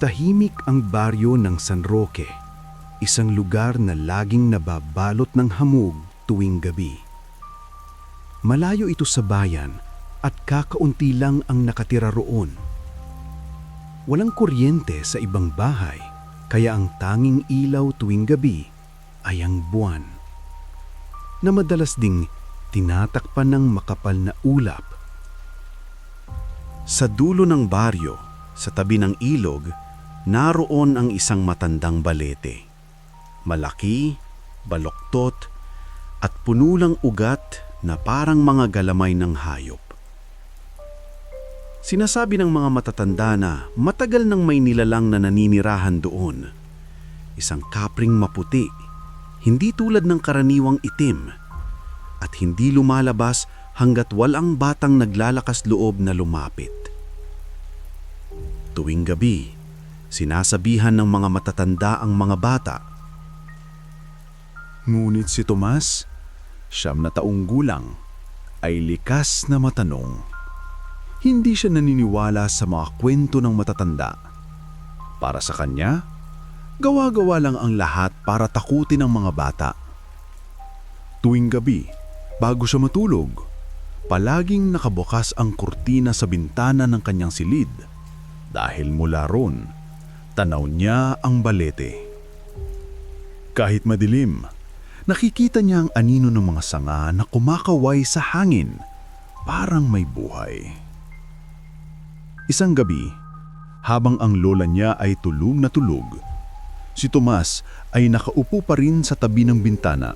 Tahimik ang baryo ng San Roque, isang lugar na laging nababalot ng hamog tuwing gabi. Malayo ito sa bayan at kakaunti lang ang nakatira roon. Walang kuryente sa ibang bahay, kaya ang tanging ilaw tuwing gabi ay ang buwan, na madalas ding tinatakpan ng makapal na ulap. Sa dulo ng baryo, sa tabi ng ilog, naroon ang isang matandang balete. Malaki, baloktot, at puno ng ugat na parang mga galamay ng hayop. Sinasabi ng mga matatanda na matagal nang may nilalang na naninirahan doon. Isang kapring maputi, hindi tulad ng karaniwang itim, at hindi lumalabas hanggat walang batang naglalakas loob na lumapit. Tuwing gabi, sinasabihan ng mga matatanda ang mga bata. Ngunit si Tomas, 9 taong gulang, ay likas na matanong. Hindi siya naniniwala sa mga kwento ng matatanda. Para sa kanya, gawa-gawa lang ang lahat para takutin ang mga bata. Tuwing gabi, bago siya matulog, palaging nakabukas ang kurtina sa bintana ng kanyang silid dahil mula ron, tanaw niya ang balete. Kahit madilim, nakikita niya ang anino ng mga sanga na kumakaway sa hangin, parang may buhay. Isang gabi, habang ang lola niya ay tulog na tulog, si Tomas ay nakaupo pa rin sa tabi ng bintana,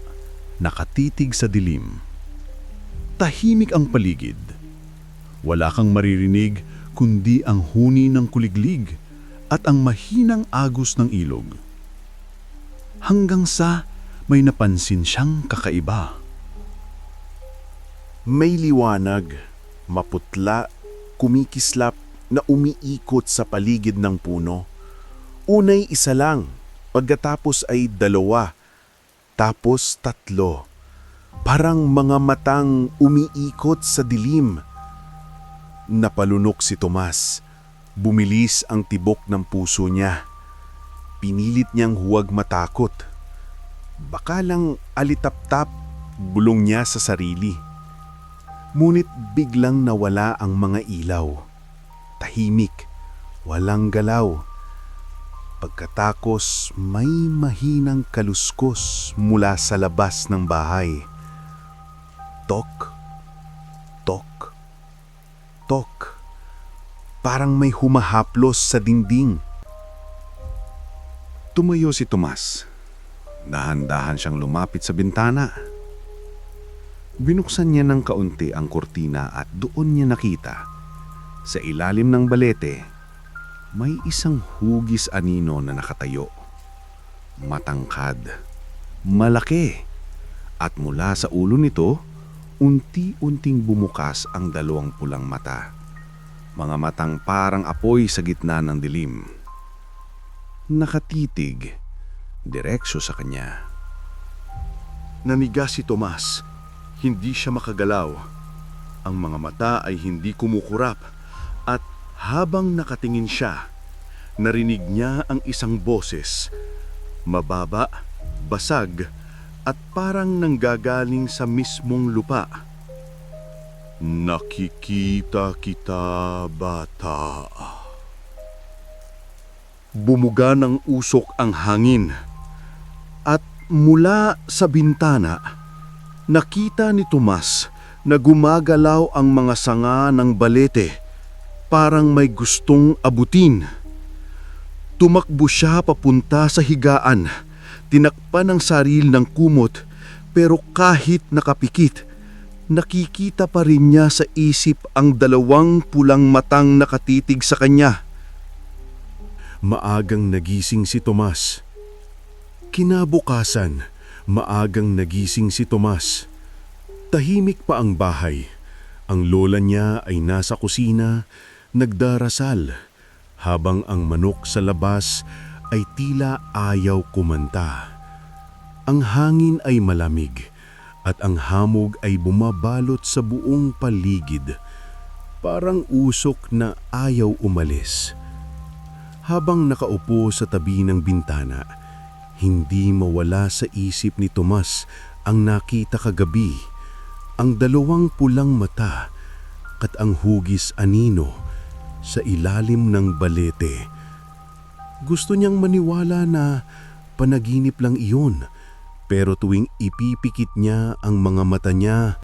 nakatitig sa dilim. Tahimik ang paligid. Wala kang maririnig kundi ang huni ng kuliglig at ang mahinang agos ng ilog. Hanggang sa may napansin siyang kakaiba. May liwanag, maputla, kumikislap na umiikot sa paligid ng puno. Unay isa lang, pagkatapos ay 2, tapos 3. Parang mga matang umiikot sa dilim. Napalunok si Tomas. Bumilis ang tibok ng puso niya. Pinilit niyang huwag matakot. Baka lang alitap-tap, bulong niya sa sarili. Ngunit biglang nawala ang mga ilaw. Tahimik, walang galaw. Pagkatakos, may mahinang kaluskos mula sa labas ng bahay. Tok, tok, tok. Parang may humahaplos sa dingding. Tumayo si Tomas. Dahan-dahan siyang lumapit sa bintana. Binuksan niya ng kaunti ang kurtina at doon niya nakita, sa ilalim ng balete, may isang hugis anino na nakatayo. Matangkad, malaki, at mula sa ulo nito, unti-unting bumukas ang 2 pulang mata. Mga matang parang apoy sa gitna ng dilim. Nakatitig, direksyo sa kanya. Naniga si Tomas. Hindi siya makagalaw. Ang mga mata ay hindi kumukurap. At habang nakatingin siya, narinig niya ang isang boses. Mababa, basag, at parang nanggagaling sa mismong lupa. Nakikita kita, bata. Bumuga ng usok ang hangin. At mula sa bintana, nakita ni Tomas na gumagalaw ang mga sanga ng balete, parang may gustong abutin. Tumakbo siya papunta sa higaan, tinakpan ang saril ng kumot, pero kahit nakapikit, nakikita pa rin niya sa isip ang 2 pulang matang nakatitig sa kanya. Maagang nagising si Tomas. Kinabukasan, maagang nagising si Tomas. Tahimik pa ang bahay. Ang lola niya ay nasa kusina, nagdarasal, habang ang manok sa labas ay tila ayaw kumanta. Ang hangin ay malamig at ang hamog ay bumabalot sa buong paligid, parang usok na ayaw umalis. Habang nakaupo sa tabi ng bintana, hindi mawala sa isip ni Tomas ang nakita kagabi, ang dalawang pulang mata at ang hugis anino sa ilalim ng balete. Gusto niyang maniwala na panaginip lang iyon, pero tuwing ipipikit niya ang mga mata niya,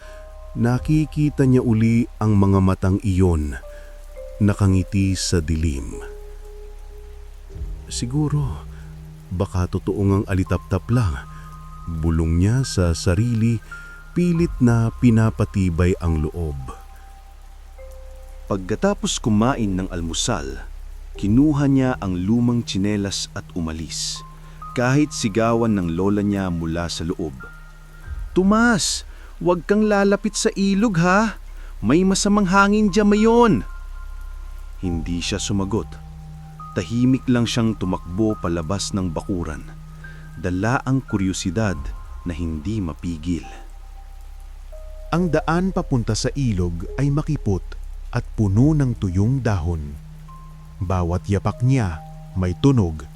nakikita niya uli ang mga matang iyon, nakangiti sa dilim. Siguro, baka totoong ang alitap-tap lang. Bulong niya sa sarili, pilit na pinapatibay ang loob. Pagkatapos kumain ng almusal, kinuha niya ang lumang tsinelas at umalis, kahit sigawan ng lola niya mula sa loob. "Tomas, huwag kang lalapit sa ilog ha! May masamang hangin dyan mayon!" Hindi siya sumagot. Tahimik lang siyang tumakbo palabas ng bakuran, dala ang kuryosidad na hindi mapigil. Ang daan papunta sa ilog ay makipot at puno ng tuyong dahon. Bawat yapak niya may tunog.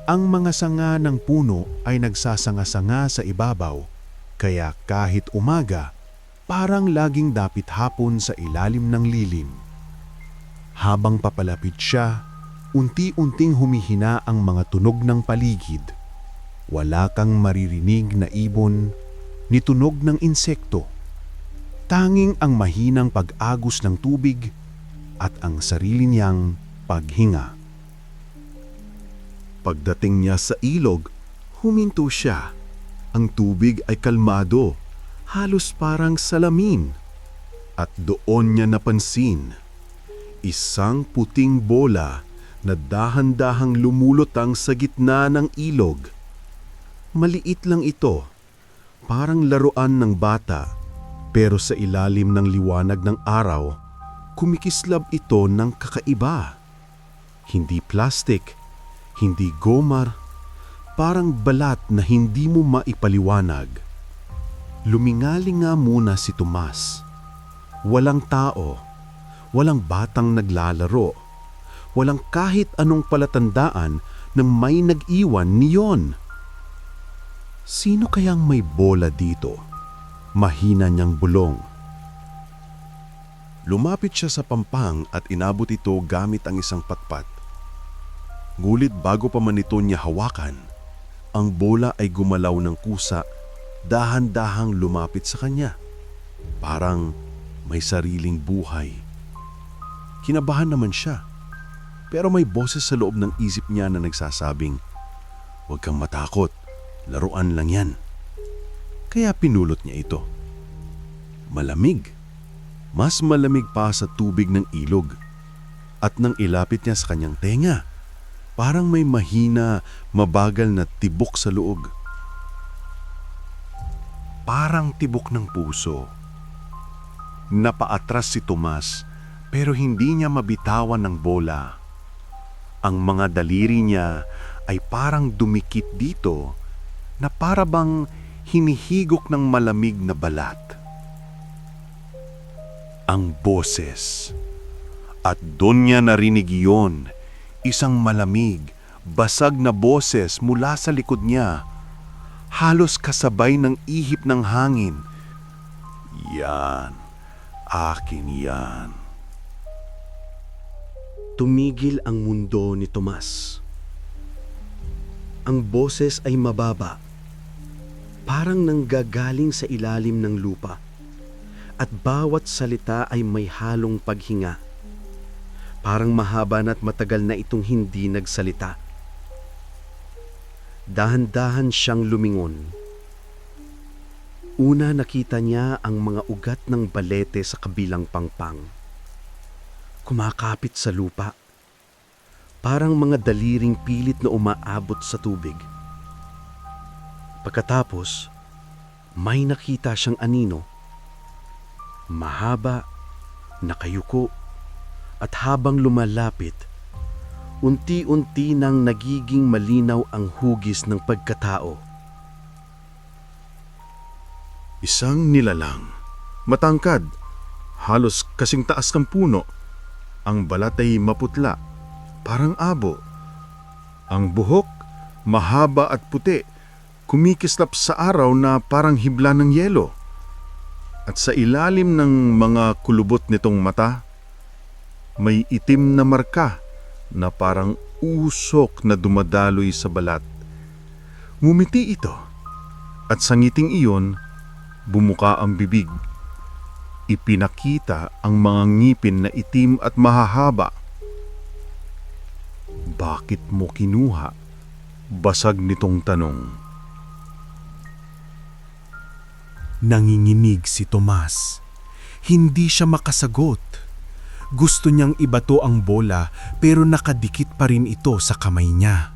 Ang mga sanga ng puno ay nagsasanga-sanga sa ibabaw, kaya kahit umaga, parang laging dapit hapon sa ilalim ng lilim. Habang papalapit siya, unti-unting humihina ang mga tunog ng paligid. Wala kang maririnig na ibon ni tunog ng insekto. Tanging ang mahinang pag-agos ng tubig at ang sarili niyang paghinga. Pagdating niya sa ilog, huminto siya. Ang tubig ay kalmado, halos parang salamin. At doon niya napansin, isang puting bola na dahan-dahang lumulutang sa gitna ng ilog. Maliit lang ito, parang laruan ng bata, pero sa ilalim ng liwanag ng araw, kumikislab ito ng kakaiba. Hindi plastik, hindi gomar, parang balat na hindi mo maipaliwanag. Lumingali nga muna si Tomas. Walang tao, walang batang naglalaro, walang kahit anong palatandaan ng may nag-iwan niyon. Sino kayang may bola dito? Mahina niyang bulong. Lumapit siya sa pampang at inabot ito gamit ang isang patpat. Ngulit bago pa man ito niya hawakan, ang bola ay gumalaw ng kusa, dahan-dahang lumapit sa kanya. Parang may sariling buhay. Kinabahan naman siya. Pero may boses sa loob ng isip niya na nagsasabing, "Huwag kang matakot, laruan lang yan." Kaya pinulot niya ito. Malamig. Mas malamig pa sa tubig ng ilog. At nang ilapit niya sa kanyang tenga, parang may mahina, mabagal na tibok sa loob. Parang tibok ng puso. Napaatras si Tomas, pero hindi niya mabitawan ng bola. Ang mga daliri niya ay parang dumikit dito na para bang hinihigok ng malamig na balat. Ang boses. At doon niya narinig iyon, isang malamig, basag na boses mula sa likod niya, halos kasabay ng ihip ng hangin. "Yan, akin yan." Tumigil ang mundo ni Tomas. Ang boses ay mababa, parang nanggagaling sa ilalim ng lupa, at bawat salita ay may halong paghinga. Parang mahaba na't matagal na itong hindi nagsalita. Dahan-dahan siyang lumingon. Una nakita niya ang mga ugat ng balete sa kabilang pangpang. Kumakapit sa lupa. Parang mga daliring pilit na umaabot sa tubig. Pagkatapos, may nakita siyang anino. Mahaba, nakayuko, at habang lumalapit, unti-unti nang nagiging malinaw ang hugis ng pagkatao. Isang nilalang, matangkad, halos kasing taas ng puno. Ang balat ay maputla, parang abo, Ang buhok, mahaba at puti, kumikislap sa araw na parang hibla ng yelo. At sa ilalim ng mga kulubot nitong mata, may itim na marka na parang usok na dumadaloy sa balat. Ngumiti ito, at sa ngiting iyon, bumuka ang bibig. Ipinakita ang mga ngipin na itim at mahahaba. Bakit mo kinuha? Basag nitong tanong. Nanginginig si Tomas. Hindi siya makasagot. Gusto niyang ibato ang bola pero nakadikit pa rin ito sa kamay niya.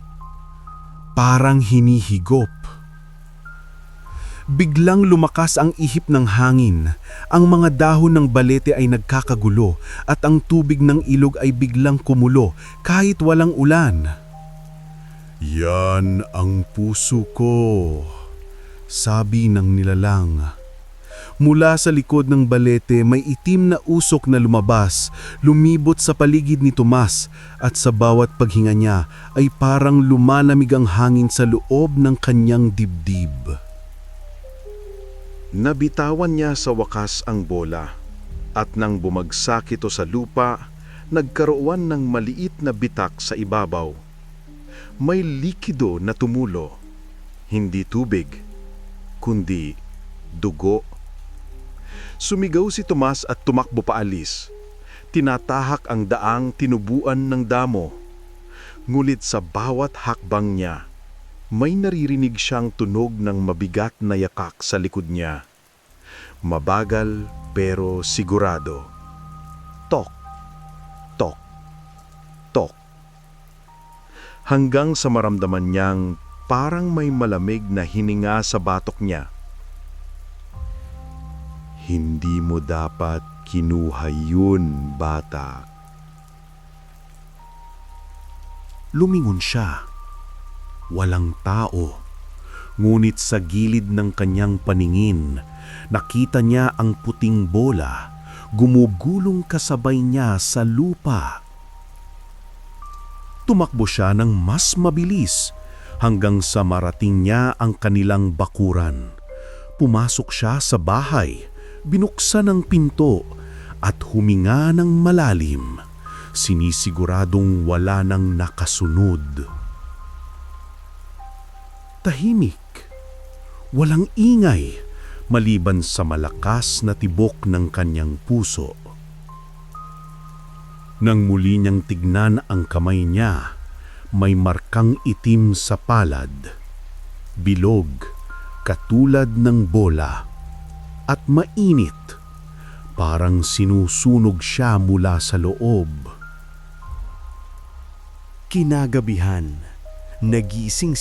Parang hinihigop. Biglang lumakas ang ihip ng hangin. Ang mga dahon ng balete ay nagkakagulo at ang tubig ng ilog ay biglang kumulo kahit walang ulan. "Yan ang puso ko," sabi ng nilalang. Mula sa likod ng balete may itim na usok na lumabas, lumibot sa paligid ni Tomas at sa bawat paghinga niya ay parang lumalamig ang hangin sa loob ng kanyang dibdib. Nabitawan niya sa wakas ang bola at nang bumagsak ito sa lupa, nagkaroon ng maliit na bitak sa ibabaw. May likido na tumulo, hindi tubig, kundi dugo. Sumigaw si Tomas at tumakbo paalis. Tinatahak ang daang tinubuan ng damo. Ngulit sa bawat hakbang niya, may naririnig siyang tunog ng mabigat na yakak sa likod niya. Mabagal pero sigurado. Tok, tok, tok. Hanggang sa maramdaman niyang parang may malamig na hininga sa batok niya. Hindi mo dapat kinuha yun, bata. Lumingon siya. Walang tao. Ngunit sa gilid ng kanyang paningin, nakita niya ang puting bola, gumugulong kasabay niya sa lupa. Tumakbo siya ng mas mabilis hanggang sa marating niya ang kanilang bakuran. Pumasok siya sa bahay, binuksan ang pinto at huminga ng malalim, sinisiguradong wala nang nakasunod. Tahimik, walang ingay, maliban sa malakas na tibok ng kanyang puso. Nang muli niyang tignan ang kamay niya, may markang itim sa palad, bilog, katulad ng bola, at mainit, parang sinusunog siya mula sa loob. Kinagabihan, nagising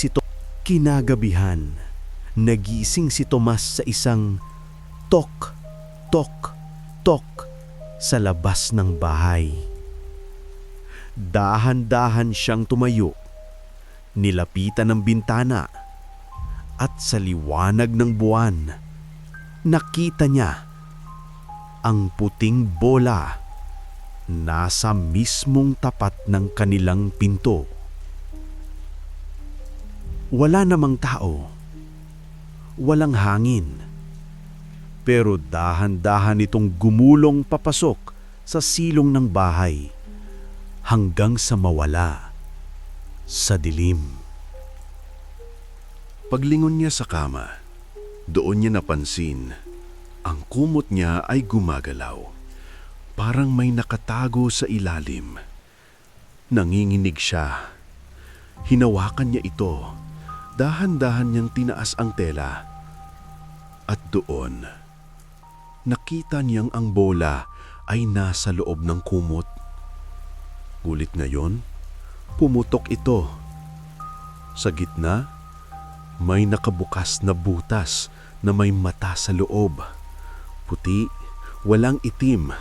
si Tomas sa isang tok, tok, tok sa labas ng bahay. Dahan-dahan siyang tumayo, nilapitan ng bintana, at sa liwanag ng buwan, nakita niya ang puting bola nasa mismong tapat ng kanilang pinto. Wala namang tao, walang hangin, pero dahan-dahan itong gumulong papasok sa silong ng bahay hanggang sa mawala sa dilim. Paglingon niya sa kama, doon niya napansin ang kumot niya ay gumagalaw. Parang may nakatago sa ilalim. Nanginginig siya. Hinawakan niya ito. Dahan-dahan niyang tinaas ang tela. At doon, nakita niyang ang bola ay nasa loob ng kumot. Gulit ngayon, pumutok ito. Sa gitna, may nakabukas na butas na may mata sa loob. Puti, walang itim,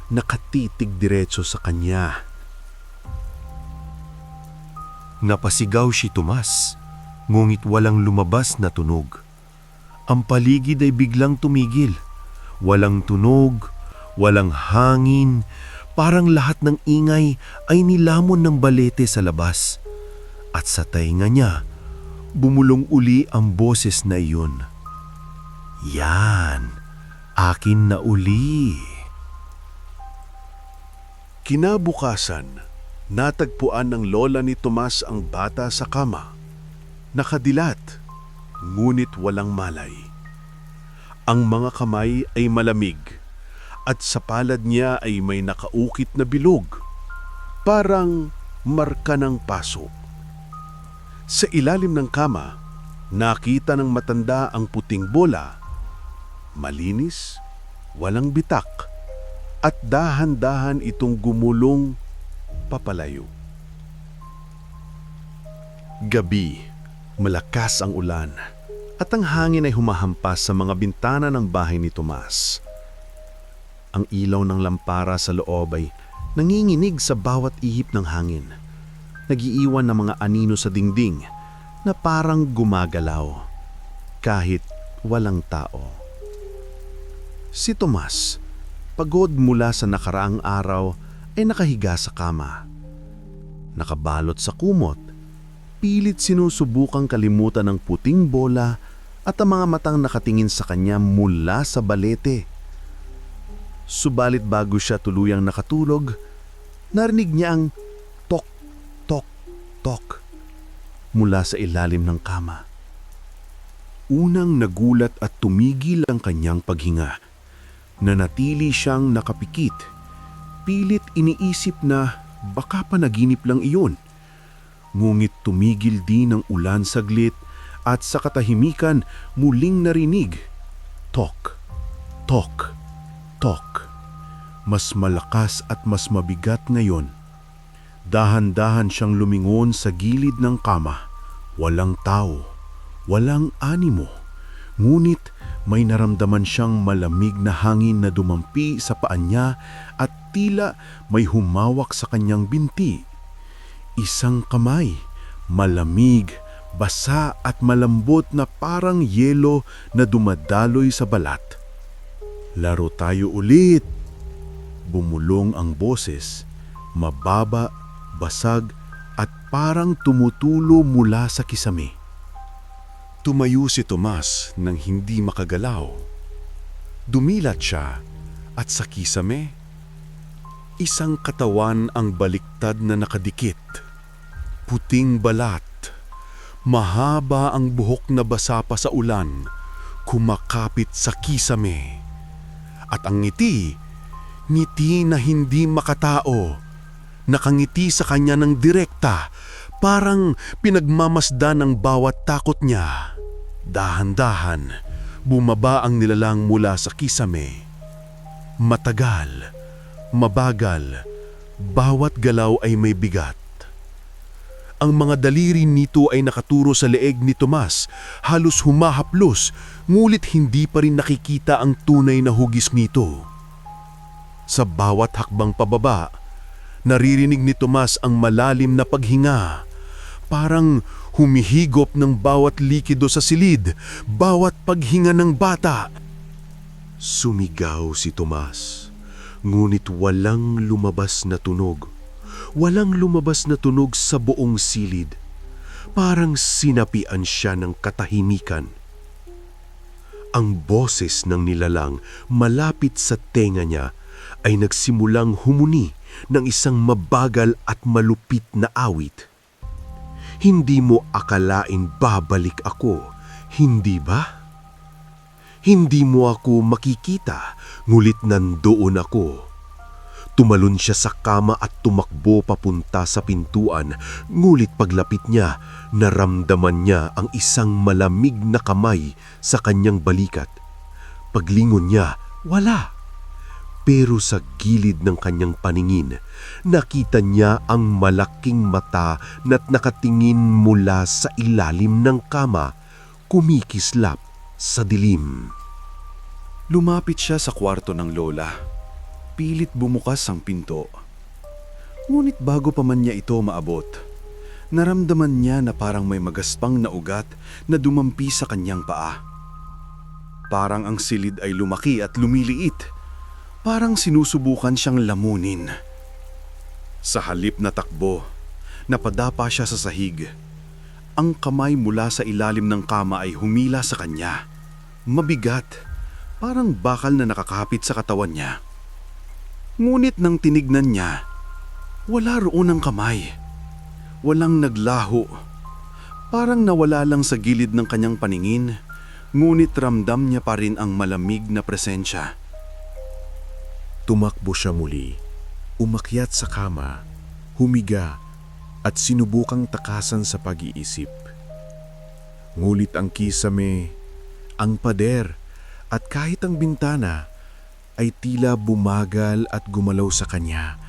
nakatitig diretso sa kanya. Napasigaw si Tomas, ngunit walang lumabas na tunog. Ang paligid ay biglang tumigil. Walang tunog, walang hangin, parang lahat ng ingay ay nilamon ng balete sa labas. At sa tainga niya, bumulong uli ang boses na iyon. Yan, akin na uli. Kinabukasan, natagpuan ng lola ni Tomas ang bata sa kama. Nakadilat, ngunit walang malay. Ang mga kamay ay malamig at sa palad niya ay may nakaukit na bilog, parang marka ng paso. Sa ilalim ng kama, nakita ng matanda ang puting bola, malinis, walang bitak, at dahan-dahan itong gumulong papalayo. Gabi, malakas ang ulan at ang hangin ay humahampas sa mga bintana ng bahay ni Tomas. Ang ilaw ng lampara sa loob ay nanginginig sa bawat ihip ng hangin. Nagiiwan ng mga anino sa dingding na parang gumagalaw kahit walang tao. Si Tomas, pagod mula sa nakaraang araw, ay nakahiga sa kama. Nakabalot sa kumot, pilit sinusubukang kalimutan ng puting bola at ang mga matang nakatingin sa kanya mula sa balete. Subalit bago siya tuluyang nakatulog, narinig niya ang tok, tok, tok mula sa ilalim ng kama. Unang nagulat at tumigil ang kanyang paghinga. Nanatili siyang nakapikit. Pilit iniisip na baka panaginip lang iyon. Ngunit tumigil din ang ulan saglit at sa katahimikan muling narinig. Tok, tok, tok. Mas malakas at mas mabigat ngayon. Dahan-dahan siyang lumingon sa gilid ng kama. Walang tao, walang animo. Ngunit may naramdaman siyang malamig na hangin na dumampi sa paa niya at tila may humawak sa kanyang binti. Isang kamay, malamig, basa at malambot na parang yelo na dumadaloy sa balat. Laro tayo ulit. Bumulong ang boses, mababa, basag at parang tumutulo mula sa kisame. Tumayo si Tomas nang hindi makagalaw. Dumilat siya at sa kisame, isang katawan ang baliktad na nakadikit. Puting balat, mahaba ang buhok na basa pa sa ulan, kumakapit sa kisame. At ang ngiti na hindi makatao, nakangiti sa kanya ng direkta, parang pinagmamasdan ng bawat takot niya. Dahan-dahan, bumaba ang nilalang mula sa kisame. Matagal, mabagal, bawat galaw ay may bigat. Ang mga daliri nito ay nakaturo sa leeg ni Tomas, halos humahaplos, ngulit hindi pa rin nakikita ang tunay na hugis nito. Sa bawat hakbang pababa, naririnig ni Tomas ang malalim na paghinga. Parang humihigop ng bawat likido sa silid, bawat paghinga ng bata. Sumigaw si Tomas, ngunit walang lumabas na tunog. Walang lumabas na tunog sa buong silid. Parang sinapian siya ng katahimikan. Ang boses ng nilalang malapit sa tenga niya ay nagsimulang humuni ng isang mabagal at malupit na awit. Hindi mo akalain babalik ako, hindi ba? Hindi mo ako makikita, ngulit nandoon ako. Tumalon siya sa kama at tumakbo papunta sa pintuan, ngulit paglapit niya, naramdaman niya ang isang malamig na kamay sa kanyang balikat. Paglingon niya, wala. Pero sa gilid ng kanyang paningin, nakita niya ang malaking mata na't nakatingin mula sa ilalim ng kama, kumikislap sa dilim. Lumapit siya sa kwarto ng lola. Pilit bumukas ang pinto. Ngunit bago pa man niya ito maabot, naramdaman niya na parang may magaspang na ugat na dumampi sa kanyang paa. Parang ang silid ay lumaki at lumiliit. Parang sinusubukan siyang lamunin. Sa halip na takbo, napadapa siya sa sahig. Ang kamay mula sa ilalim ng kama ay humila sa kanya. Mabigat, parang bakal na nakakapit sa katawan niya. Ngunit nang tinignan niya, wala roon ang kamay. Walang naglaho. Parang nawala lang sa gilid ng kanyang paningin, ngunit ramdam niya pa rin ang malamig na presensya. Tumakbo siya muli, umakyat sa kama, humiga at sinubukang takasan sa pag-iisip. Ngulit ang kisame, ang pader at kahit ang bintana ay tila bumagal at gumalaw sa kanya.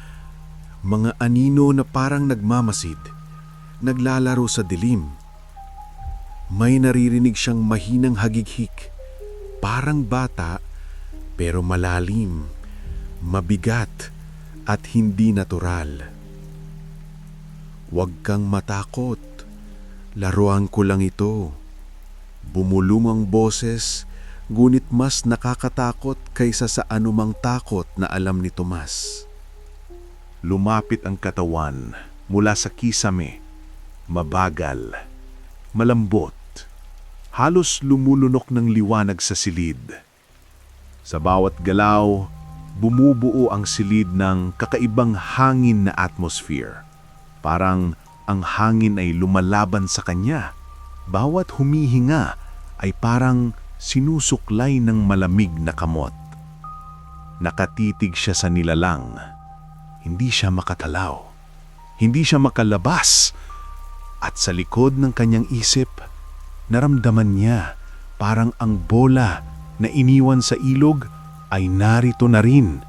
Mga anino na parang nagmamasid, naglalaro sa dilim. May naririnig siyang mahinang hagighik, parang bata pero malalim, mabigat at hindi natural. "Huwag kang matakot, laruan ko lang ito." Bumulong ang boses, ngunit mas nakakatakot kaysa sa anumang takot na alam ni Tomas. Lumapit ang katawan mula sa kisame, mabagal, malambot, halos lumulunok ng liwanag sa silid. Sa bawat galaw, bumubuo ang silid ng kakaibang hangin na atmosphere. Parang ang hangin ay lumalaban sa kanya. Bawat humihinga ay parang sinusuklay ng malamig na kamot. Nakatitig siya sa nilalang. Hindi siya makatalaw. Hindi siya makalabas. At sa likod ng kanyang isip, naramdaman niya parang ang bola na iniwan sa ilog ay narito na rin,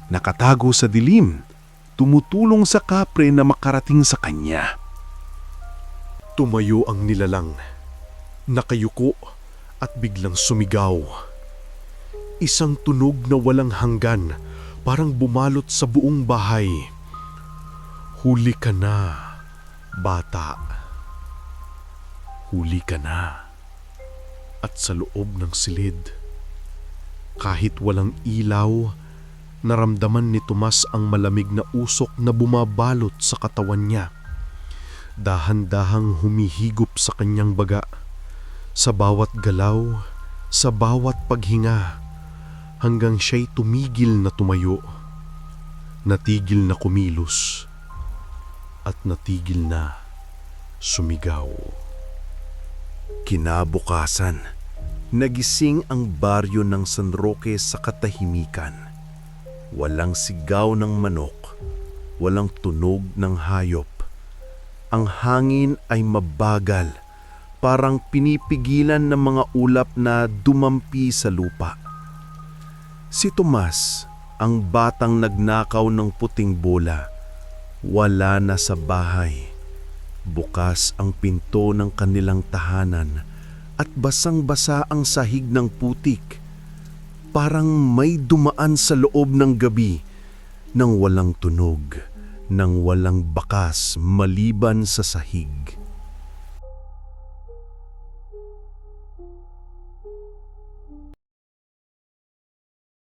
nakatago sa dilim, tumutulong sa kapre na makarating sa kanya. Tumayo ang nilalang, nakayuko at biglang sumigaw. Isang tunog na walang hanggan, parang bumalot sa buong bahay. "Huli ka na, bata. Huli ka na." At sa loob ng silid, kahit walang ilaw, naramdaman ni Tomas ang malamig na usok na bumabalot sa katawan niya. Dahan-dahang humihigop sa kanyang baga. Sa bawat galaw, sa bawat paghinga, hanggang siya'y tumigil na tumayo. Natigil na kumilos. At natigil na sumigaw. Kinabukasan, nagising ang baryo ng San Roque sa katahimikan. Walang sigaw ng manok, walang tunog ng hayop. Ang hangin ay mabagal, parang pinipigilan ng mga ulap na dumampi sa lupa. Si Tomas, ang batang nagnakaw ng puting bola, wala na sa bahay. Bukas ang pinto ng kanilang tahanan at basang-basa ang sahig ng putik. Parang may dumaan sa loob ng gabi nang walang tunog, nang walang bakas maliban sa sahig.